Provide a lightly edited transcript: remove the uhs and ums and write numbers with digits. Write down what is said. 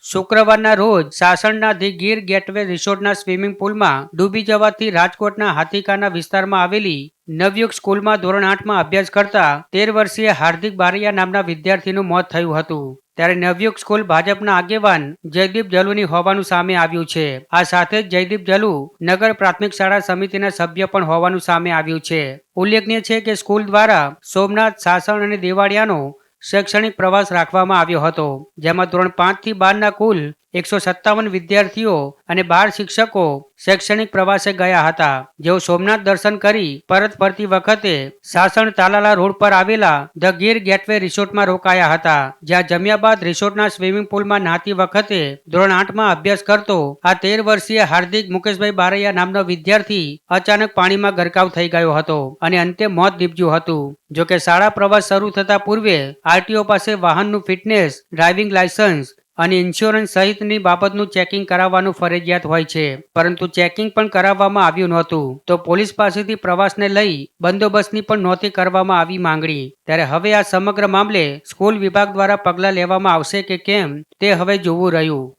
શુક્રવારના રોજ સાસણના the Gir gateway રિસોર્ટના swimming પુલમાં ડૂબી જવાથી રાજકોટના હાથીકાના વિસ્તારમાં આવેલી નવયુગ સ્કૂલમાં ધોરણ 8માં અભ્યાસ કરતા 13 વર્ષીય હાર્દિક બારૈયા નામના વિદ્યાર્થીનું મોત થયું હતું. ત્યારે નવયુગ સ્કૂલ ભાજપના આગેવાન જયદીપ જલુની હોવાનું સામે આવ્યું છે. આ સાથે જ જયદીપ જલુ નગર પ્રાથમિક શાળા સમિતિના સભ્ય પણ હોવાનું સામે આવ્યું છે. ઉલ્લેખનીય છે કે સ્કૂલ દ્વારા સોમનાથ, સાસણ અને દેવાડિયાનો શૈક્ષણિક પ્રવાસ રાખવામાં આવ્યો હતો, જેમાં ધોરણ 5 થી 12ના કુલ 157 વિદ્યાર્થીઓ અને 12 શિક્ષકો શૈક્ષણિક પ્રવાસે ગયા હતા, જેઓ સોમનાથ દર્શન કરી પરત ફરતી વખતે સાસણ તાલાલા રોડ પર આવેલા ધ ગીર ગેટવે રિસોર્ટમાં રોકાયા હતા, જ્યાં જમ્યા બાદ રિસોર્ટના સ્વિમિંગ પુલમાં નહાતી વખતે ધોરણ 8માં અભ્યાસ કરતો આ 13 વર્ષીય હાર્દિક મુકેશભાઈ બારૈયા નામનો વિદ્યાર્થી અચાનક પાણીમાં ગરકાવ થઈ ગયો હતો અને અંતે મોત નીપજ્યું હતું. જોકે શાળા પ્રવાસ શરૂ થતા પૂર્વે આરટીઓ પાસે વાહનનું ફિટનેસ, ડ્રાઇવિંગ લાયસન્સ અને ઇન્સ્યોરન્સ સહિતની બાબતનું ચેકિંગ કરાવવાનું ફરજિયાત હોય છે, પરંતુ ચેકિંગ પણ કરાવવામાં આવ્યું નહોતું. તો પોલીસ પાસેથી પ્રવાસને લઈ બંદોબસ્તની પણ નહોતી કરવામાં આવી માંગણી. ત્યારે હવે આ સમગ્ર મામલે સ્કૂલ વિભાગ દ્વારા પગલાં લેવામાં આવશે કે કેમ તે હવે જોવું રહ્યું.